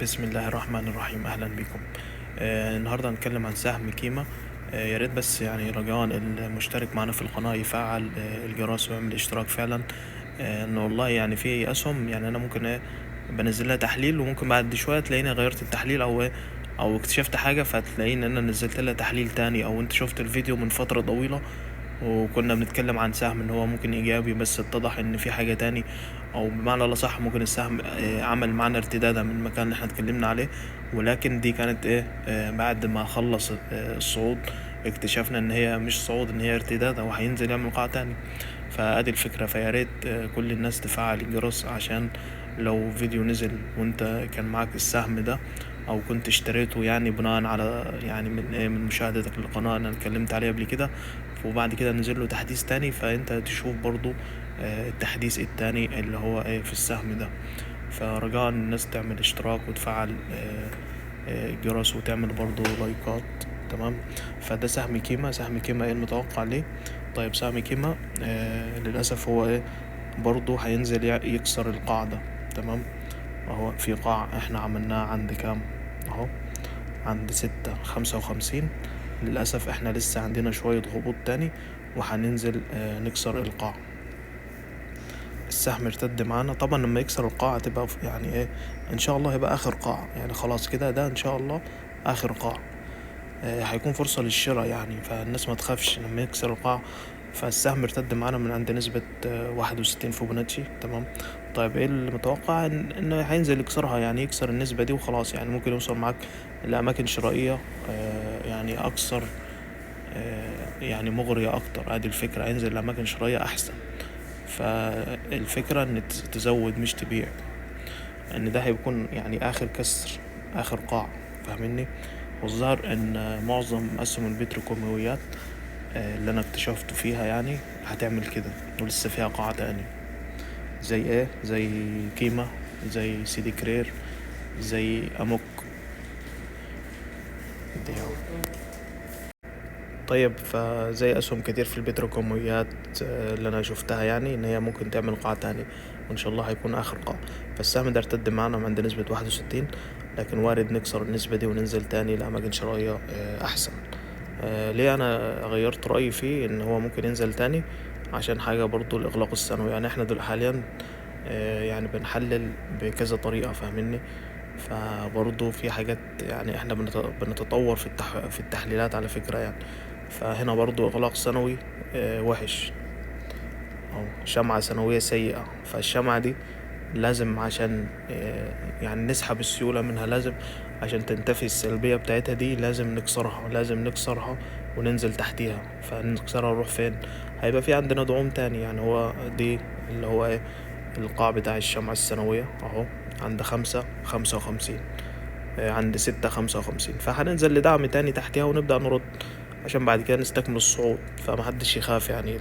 بسم الله الرحمن الرحيم، أهلا بكم. النهاردة هنتكلم عن سهم كيما. يا ريت بس يعني رجاء المشترك معنا في القناة يفعل الجرس ويعمل اشتراك فعلا. إن والله يعني في أسهم، يعني أنا ممكن بنزل لها تحليل، وممكن بعد شوية تلاقيني غيرت التحليل أو اكتشفت حاجة، فتلاقيني إن أنا نزلت لها تحليل تاني، أو أنت شفت الفيديو من فترة طويلة وكنا بنتكلم عن سهم ان هو ممكن ايجابي، بس اتضح ان في حاجة تاني، او بمعنى الاصح ممكن السهم عمل معنا ارتدادا من المكان اللي احنا اتكلمنا عليه. ولكن دي كانت بعد ما خلص الصعود اكتشفنا ان هي مش صعود، ان هي ارتداد او هينزل يعمل قاع تاني. فادي الفكرة، فيا ريت كل الناس تفعل الجرس، عشان لو فيديو نزل وانت كان معاك السهم ده، او كنت اشتريته يعني بناء على يعني من مشاهدتك للقناة انا اتكلمت عليه قبل كده، وبعد كده نزل له تحديث تاني، فانت تشوف برضو التحديث التاني اللي هو في السهم ده. فرجاء الناس تعمل اشتراك وتفعل الجرس، وتعمل برضو لايكات. تمام. فده سهم كيما. سهم كيما ايه المتوقع ليه؟ طيب سهم كيما للأسف هو برضو هينزل يكسر القاعدة. تمام. اهو في قاع احنا عملناه عند كام؟ اهو عند 6.55. للأسف احنا لسه عندنا شوية هبوط تاني، وهننزل نكسر القاع. السهم ارتد معانا، طبعا لما يكسر القاع تبقى يعني ان شاء الله هيبقى اخر قاع، يعني خلاص كده ده ان شاء الله اخر قاع. هيكون فرصة للشراء يعني، فالناس ما تخافش لما يكسر القاع. فالسهم ارتد معانا من عند نسبة 61 فيبوناتشي. تمام. طيب ايه المتوقع؟ انه هينزل يكسرها، يعني يكسر النسبة دي وخلاص، يعني ممكن يوصل معاك لأماكن شرائية يعني أكثر، يعني مغرية أكتر. ادي الفكرة، هينزل لأماكن شرائية أحسن. فالفكرة ان تزود مش تبيع، ان ده هيكون يعني اخر كسر، اخر قاع. فاهمني؟ والظاهر ان معظم اسهم البتروكيماويات اللي انا اكتشفته فيها يعني هتعمل كده، ولسه فيها قاع تاني. زي كيما، زي سيدي كرير، زي اموك دي. طيب فزي اسهم كتير في البتروكيماويات اللي انا شفتها، يعني ان هي ممكن تعمل قاع تاني، وان شاء الله هيكون اخر قاع. فالسهم ده ارتد معانا عند نسبة 61، لكن وارد نكسر النسبة دي وننزل تاني لأماكن شرائية أحسن. ليه أنا غيرت رأيي فيه إن هو ممكن ينزل تاني؟ عشان حاجة برضو الإغلاق السنوي، يعني احنا دول حاليا يعني بنحلل بكذا طريقة. فاهمني؟ فبرضو في حاجات، يعني احنا بنتطور في التحليلات على فكرة يعني. فهنا برضو إغلاق سنوي وحش، أو شمعة سنوية سيئة. فالشمعة دي لازم عشان يعني نسحب السيولة منها، لازم عشان تنتفي السلبية بتاعتها دي لازم نكسرها وننزل تحتيها. فنكسرها نروح فين؟ هيبقى في عندنا دعوم تاني، يعني هو دي اللي هو القاع بتاع الشمعة السنوية اهو عند 5.55، عند 6.55. فهننزل لدعم تاني تحتها ونبدأ نرد، عشان بعد كده نستكمل الصعود. فمحدش يخاف يعني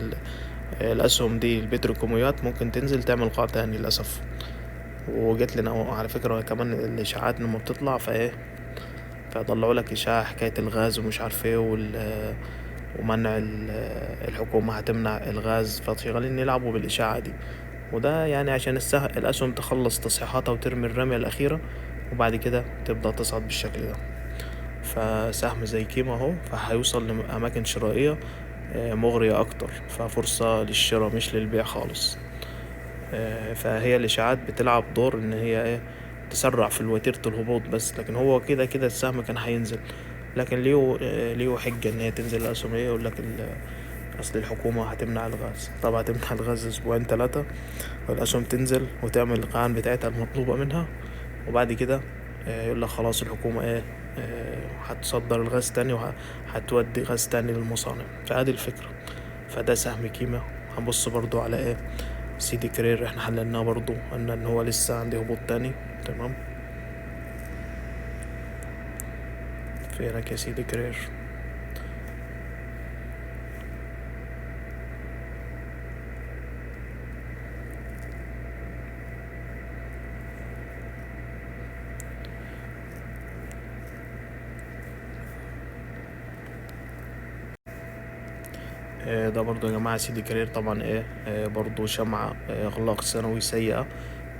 الأسهم دي البتروكيماويات ممكن تنزل تعمل قاع تاني للأسف. وجت لنا على فكرة كمان الإشاعات لما بتطلع فيطلعوا لك إشاعة حكاية الغاز ومش عارف ايه ومنع الحكومة هتمنع الغاز، فشغالين يلعبوا بالإشاعة دي. وده يعني عشان الأسهم تخلص تصحيحاتها وترمي الرمية الأخيرة، وبعد كده تبدأ تصعد بالشكل ده. فسهم زي كيما اهو فهيوصل لأماكن شرائية مغرية أكتر، ففرصة للشراء مش للبيع خالص. فهي الإشاعات بتلعب دور إن هي تسرع في وتيرة الهبوط بس، لكن هو كده كده السهم كان هينزل. لكن ليه حجة إن هي تنزل الأسهم؟ يقول لك أصل الحكومة هتمنع الغاز. طبعا هتمنع الغاز أسبوعين 3، والأسهم تنزل وتعمل القاعان بتاعتها المطلوبة منها، وبعد كده يقول لك خلاص الحكومة هتصدر الغاز تاني وهتودي غاز تاني للمصانع. فهذه الفكرة. فده سهم كيما. هنبص برضو على سيدي كرير، احنا حللناه برضو ان هو لسه عندي هبوط تاني. تمام. فينك يا سيدي كرير؟ ده برضو يا جماعة سيدي كرير طبعا برضو شمعة إغلاق سنوي سيئة.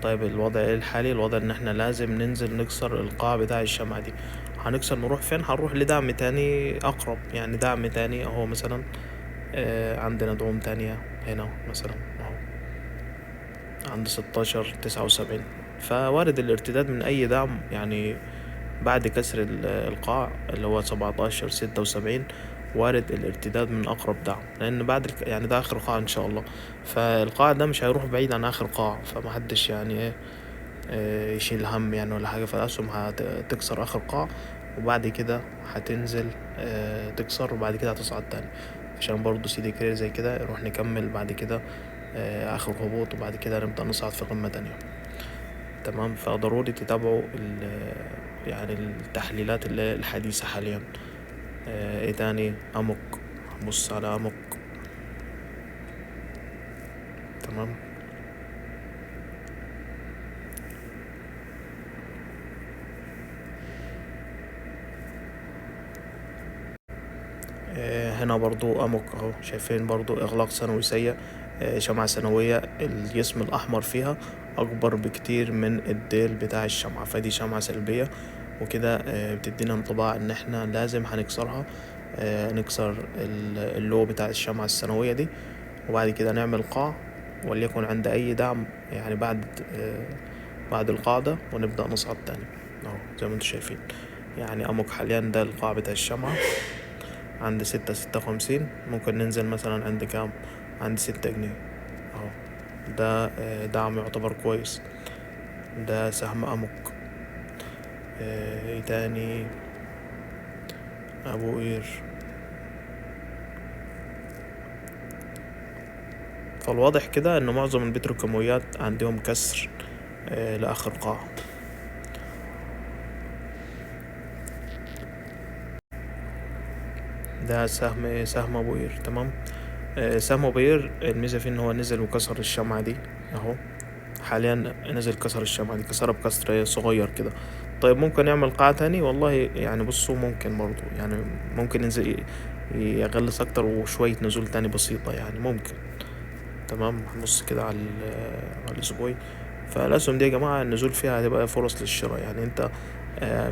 طيب الوضع ايه الحالي؟ الوضع ان احنا لازم ننزل نكسر القاع بتاع الشمعة دي. هنكسر نروح فين؟ هنروح لدعم تاني اقرب، يعني دعم تاني اهو مثلا. عندنا دعوم تانية هنا مثلا اهو عند 16 79. فوارد الارتداد من اي دعم يعني بعد كسر القاع اللي هو 17 76. وارد الارتداد من أقرب دعم، لأن بعد يعني ده آخر قاع إن شاء الله. فالقاع ده مش هيروح بعيد عن آخر قاع، فمحدش يعني إيه يشيل هم يعني ولا حاجة. فالأسهم هتكسر آخر قاع، وبعد كده هتنزل تكسر، وبعد كده هتصعد تاني، عشان برضه سيدي كرير زي كده نروح نكمل بعد كده آخر هبوط، وبعد كده نبدأ نصعد في قمة تانية. تمام. فضروري تتابعوا يعني التحليلات الحديثة حاليا. ايه تاني؟ امك، بص على امك. تمام. هنا برضو امك اهو، شايفين برضو اغلاق سنوي سيء. شمعة سنوية الجسم الاحمر فيها اكبر بكتير من الديل بتاع الشمعة، فدي شمعة سلبية. وكده بتدينا انطباع ان احنا لازم هنكسرها. نكسر اللو بتاع الشمعة السنوية دي، وبعد كده نعمل قاع، وليكن عند اي دعم يعني بعد القاعدة، ونبدأ نصعد تاني اهو زي ما انتم شايفين. يعني امك حاليا ده القاع بتاع الشمعة عند 6 56. ممكن ننزل مثلا عند كام؟ عند 6 جنيه اهو. ده دعم يعتبر كويس. ده سهم امك. ايه تاني؟ ابو قير. فالواضح كده ان معظم البتروكيماويات عندهم كسر لاخر قاع. ده سهم ابو قير. تمام. سهم ابو قير الميزه فيه ان هو نزل وكسر الشمعة دي اهو. حاليا نزل كسر الشمعة دي، كسرها بكسر صغير كده. طيب ممكن يعمل قاع تاني؟ والله يعني بصوا ممكن برضو، يعني ممكن ينزل يغلس اكتر، وشوية نزول تاني بسيطة يعني ممكن. تمام. هنبص كده على الاسبوعي. فالاسهم دي يا جماعة النزول فيها هتبقى فرص للشراء، يعني انت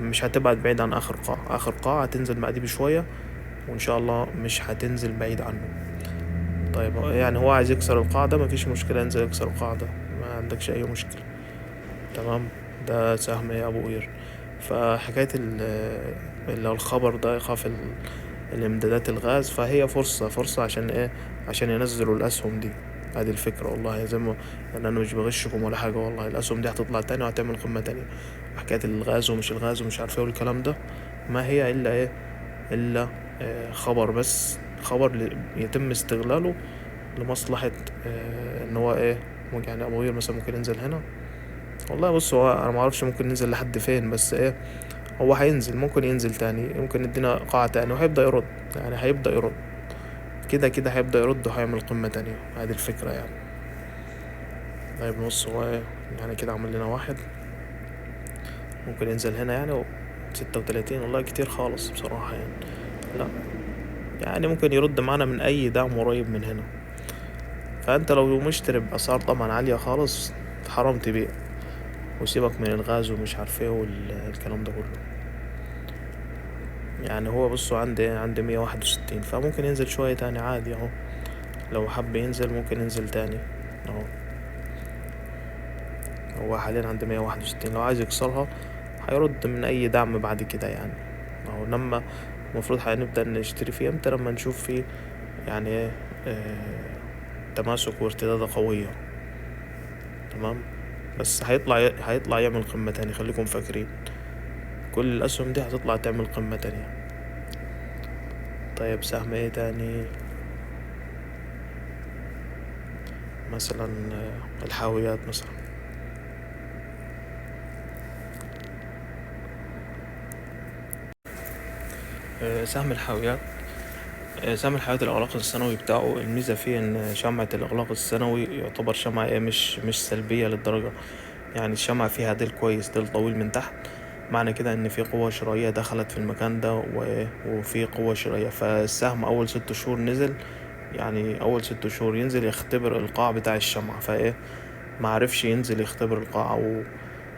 مش هتبعد بعيد عن اخر قاع. اخر قاع هتنزل بعديه بشوية، وان شاء الله مش هتنزل بعيد عنه. طيب يعني هو عايز يكسر القاعدة، مفيش مشكلة، ينزل يكسر القاعدة، ما عندكش اي مشكلة. تمام. ده سهم ابو قير. فحكاية اللي هو الخبر ده ايقاف الامدادات الغاز، فهي فرصة عشان ايه؟ عشان ينزلوا الاسهم دي. هذه الفكرة والله، زي ما يعني انا مش بغشكم ولا حاجة، والله الاسهم دي هتطلع تاني وهتعمل قمة تانية. حكاية الغاز ومش الغاز ومش عارف ايه والكلام ده، ما هي الا ايه؟ الا خبر، بس خبر يتم استغلاله لمصلحة ان هو ايه؟ يعني ابو قير مثلا ممكن ينزل هنا. والله بص، هو انا معرفش ممكن ينزل لحد فين، بس ايه؟ هو هينزل، ممكن ينزل تاني، ممكن يدينا قاعة تاني وهيبدأ يرد، يعني هيبدأ يرد كده كده، هيبدأ يرد وهيعمل قمة تانية. هذه الفكرة يعني. طيب بص، هو ايه؟ يعني كده عمل لنا واحد، ممكن ينزل هنا يعني 36. والله كتير خالص بصراحة يعني. لا، يعني ممكن يرد معانا من اي دعم قريب من هنا. فانت لو مشتري بأسعار طبعا عالية خالص، حرام تبيع، وسيبك من الغاز ومش عارف ايه والكلام ده كله. يعني هو بصوا عندي 161، فممكن ينزل شوية تاني عادي اهو. لو حب ينزل ممكن ينزل تاني اهو. هو حاليا عندي 161، لو عايز يكسرها هيرد من اي دعم بعد كده يعني اهو. لما المفروض هنبدأ نشتري فيه امتى؟ لما نشوف فيه يعني ايه تماسك وارتدادة قوية. تمام. بس هيطلع يعمل قمة تاني، خليكم فاكرين كل الأسهم دي هتطلع تعمل قمة تانية. طيب سهم ايه تاني؟ مثلا الحاويات مثلا. سهم الحاويات. سهم الحاويات الإغلاق السنوي بتاعه الميزة فيه إن شمعة الإغلاق السنوي يعتبر شمعة ايه، مش سلبية للدرجة. يعني الشمعة فيها ديل كويس، ديل طويل من تحت، معنى كده إن في قوة شرائية دخلت في المكان ده، وفي قوة شرائية. فالسهم أول 6 شهور نزل، يعني أول 6 شهور ينزل يختبر القاع بتاع الشمعة، فايه ما عرفش ينزل يختبر القاع،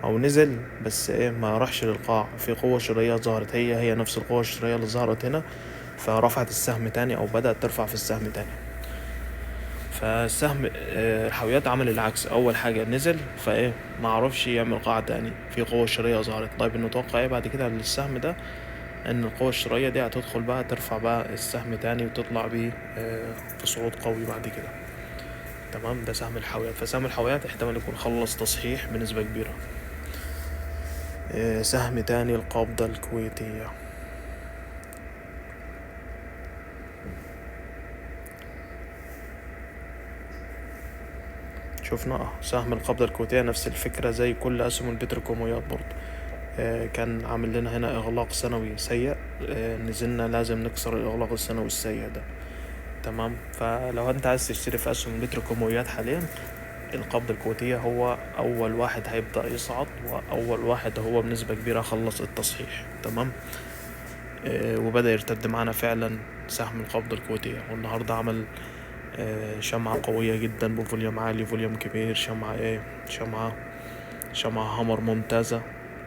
او نزل بس ايه ما راحش للقاع، في قوة شرية ظهرت هي نفس القوة الشرية اللي ظهرت هنا، فرفعت السهم تاني او بدأت ترفع في السهم تاني. فالسهم الحاويات عمل العكس، اول حاجة نزل فايه ما عرفش يعمل قاع تاني، في قوة شرية ظهرت. طيب نتوقع ايه بعد كده للسهم ده؟ ان القوة الشرية دي هتدخل بقى ترفع بقى السهم تاني وتطلع بيه في صعود قوي بعد كده. تمام، ده سهم الحاويات. فسهم الحاويات احتمال يكون خلص تصحيح بنسبة كبيرة. سهم تاني القابضة الكويتية. شفنا سهم القبضة الكويتية نفس الفكرة زي كل أسهم البتروكيماويات برضو. كان عامل لنا هنا إغلاق سنوي سيء، نزلنا لازم نكسر الإغلاق السنوي السيء ده. تمام، فلو أنت عايز تشتري في أسهم البتروكيماويات حاليا، القبضة الكويتية هو أول واحد هيبدأ يصعد، وأول واحد هو بنسبة كبيرة خلص التصحيح. تمام، وبدأ يرتد معنا فعلا سهم القبضة الكويتية، والنهاردة عمل شمعة قوية جدا بفوليوم عالي، فوليوم كبير، شمعة همر ممتازة،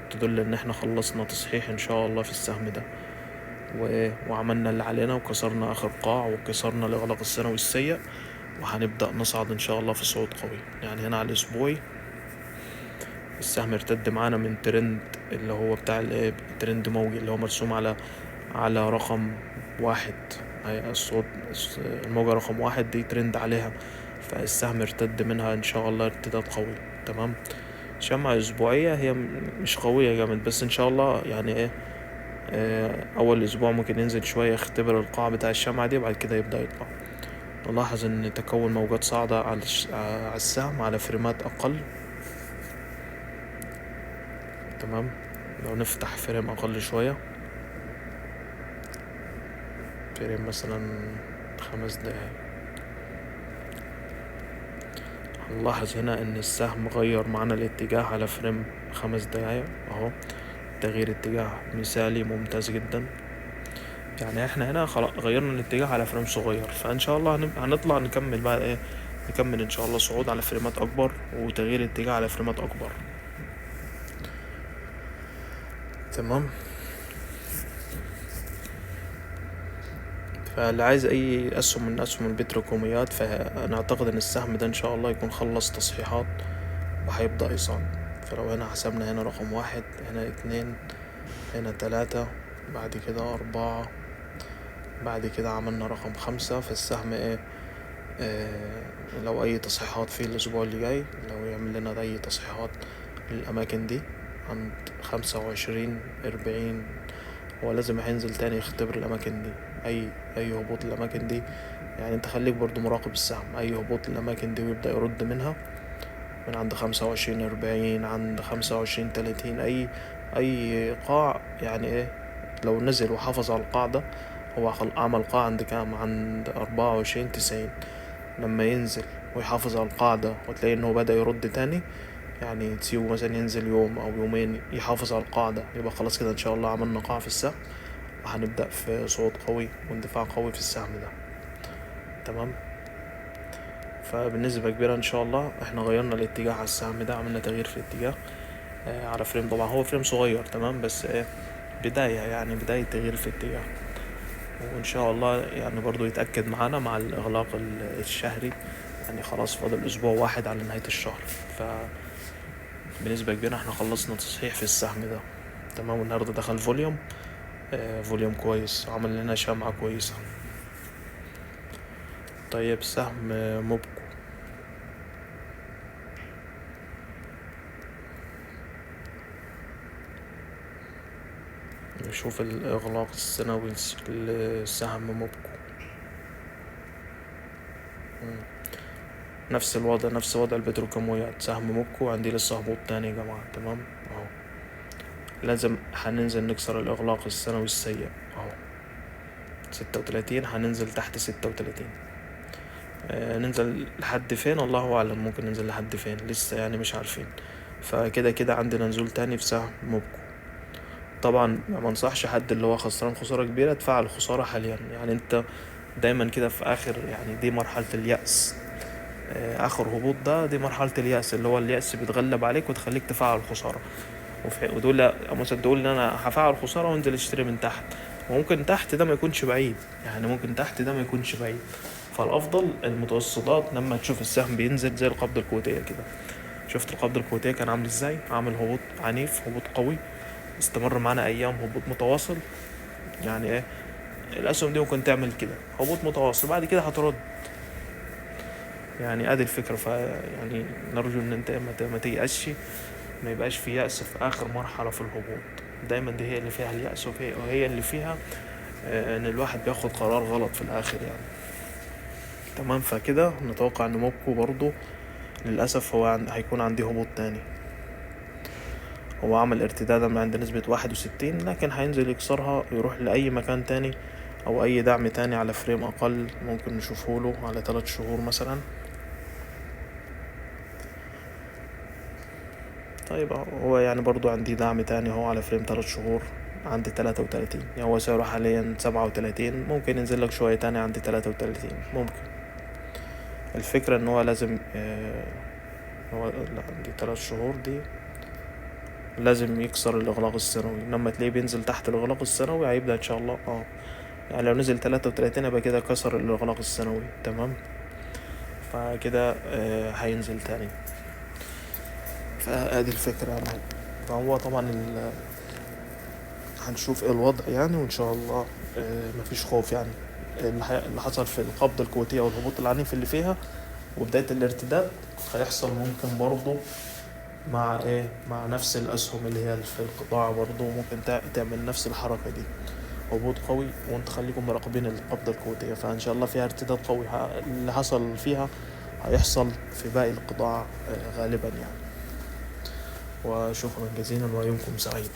تدل ان احنا خلصنا تصحيح ان شاء الله في السهم ده، وعملنا اللي علينا وكسرنا اخر قاع وكسرنا الاغلاق السنوي السيء، وهنبدأ نصعد ان شاء الله في صعود قوي. يعني هنا على الاسبوعي السهم ارتد معانا من ترند اللي هو بتاع الترند موجي اللي هو مرسوم على رقم 1. هي الصوت الموجة رقم 1 دي ترند عليها، فالسهم ارتد منها ان شاء الله ارتداد قوي. تمام، شمعة اسبوعية هي مش قوية جامد، بس ان شاء الله يعني ايه اول اسبوع ممكن ينزل شوية يختبر القاع بتاع الشمعة دي، وبعد كده يبدأ يطلع. نلاحظ ان تكون موجات صاعدة على السهم على فريمات اقل. تمام، لو نفتح فريم اقل شوية، فريم مثلا 5 دقايق، هنلاحظ هنا ان السهم غير معنا الاتجاه على فريم 5 دقايق اهو، تغيير اتجاه مثالي ممتاز جدا. يعني احنا هنا خلاص غيرنا الاتجاه على فريم صغير، فان شاء الله هنطلع نكمل بقى ايه، نكمل ان شاء الله صعود على فريمات اكبر وتغيير اتجاه على فريمات اكبر. تمام، فاللي عايز اي اسهم من اسهم البتروكيماويات، فانا اعتقد ان السهم ده ان شاء الله يكون خلص تصحيحات وهيبدأ يصعد. فلو هنا حسبنا هنا رقم 1، هنا 2، هنا 3، بعد كده 4، بعد كده عملنا رقم 5، فالسهم ايه لو اي تصحيحات في الاسبوع اللي جاي، لو يعمل لنا اي تصحيحات للاماكن دي عند 25 40، هو لازم هينزل تاني يختبر الاماكن دي. اي هبوط الاماكن دي، يعني انت خليك برضو مراقب السهم، اي هبوط الاماكن دي ويبدأ يرد منها من عند 25 40، عند 25 30، اي قاع يعني ايه، لو نزل وحافظ على القاع ده، هو عمل قاع عند كام، عند 24 90، لما ينزل ويحافظ على القاع ده وتلاقي انه بدأ يرد تاني، يعني تسيبه مثلا ينزل يوم او يومين يحافظ على القاع ده، يبقى خلاص كده ان شاء الله عملنا قاع في السهم، وهنبدأ في صعود قوي واندفاع قوي في السهم ده. تمام، فبالنسبة كبيرة ان شاء الله احنا غيرنا الاتجاه على السهم ده، عملنا تغيير في الاتجاه على فريم، طبعا هو فريم صغير. تمام، بس بداية، يعني بداية تغيير في الاتجاه، وان شاء الله يعني برضو يتأكد معانا مع الاغلاق الشهري، يعني خلاص فاضل اسبوع واحد على نهاية الشهر، فبنسبة كبيرة احنا خلصنا تصحيح في السهم ده. تمام، والنهاردة دخل فوليوم كويس، عمل لنا شمعة كويسة. طيب سهم موبكو، نشوف الإغلاق السنوي لسهم موبكو. نفس الوضع، نفس وضع البتروكيماويات، سهم موبكو عندي لسه هبوط تاني يا جماعة. تمام اهو، لازم هننزل نكسر الإغلاق السنوي السيء اهو 36، هننزل تحت 36. ننزل لحد فين الله أعلم، ممكن ننزل لحد فين لسه يعني مش عارفين. فكده كده عندنا نزول تاني في سهم موبكو. طبعا ما انصحش حد اللي هو خسران خسارة كبيرة ادفع الخسارة حاليا، يعني انت دايما كده في اخر، يعني دي مرحلة اليأس، اخر هبوط دي مرحلة اليأس، اللي هو اليأس بيتغلب عليك وتخليك تفعل الخسارة. ودول مثلا تقول ان انا هفعل الخسارة وانزل اشتري من تحت، وممكن تحت ده ما يكونش بعيد، يعني ممكن تحت ده ما يكونش بعيد. فالافضل المتوسطات لما تشوف السهم بينزل زي القبضة الكويتية كده. شفت القبضة الكويتية كان عامل ازاي؟ عامل هبوط عنيف، هبوط قوي، استمر معانا ايام هبوط متواصل. يعني ايه؟ الاسهم دي ممكن تعمل كده هبوط متواصل، بعد كده هترد. يعني ادي الفكرة. يعني نرجو ان انت ما تيأسش، ما يبقاش في يأس في اخر مرحلة في الهبوط. دايما دي هي اللي فيها اليأس، وهي اللي فيها ان الواحد بياخد قرار غلط في الاخر يعني. تمام. فكده نتوقع ان موبكو برضو للأسف هيكون عندي هبوط تاني. هو عمل ارتدادا من عند نسبة 61، لكن هينزل يكسرها يروح لأي مكان تاني أو أي دعم تاني على فريم أقل. ممكن نشوفه له على 3 شهور مثلا. طيب هو يعني برضو عندي دعم تاني هو على فريم 3 شهور عندي 33. يعني هو سعره حاليا 37، ممكن ينزل لك شوية تاني عندي 33 ممكن. الفكرة ان هو لازم هو لا، عندي 3 شهور دي لازم يكسر الإغلاق السنوي. لما تلاقيه بينزل تحت الإغلاق السنوي هيبدأ إن شاء الله يعني لو نزل 33 يبقى كده كسر الإغلاق السنوي. تمام. فكده هينزل تاني. فادي الفكرة يعني. فهو طبعا هنشوف ايه الوضع يعني، وان شاء الله مفيش خوف يعني. اللي حصل في القبضة الكويتية والهبوط العنيف اللي فيها وبداية الارتداد هيحصل ممكن برضو مع مع نفس الاسهم اللي هي في القطاع، برضو ممكن تعمل نفس الحركة دي، هبوط قوي. وانت خليكم مراقبين القبضة الكويتية، فان شاء الله فيها ارتداد قوي. اللي حصل فيها هيحصل في باقي القطاع غالبا يعني. وشكرا جزيلا ويومكم سعيد.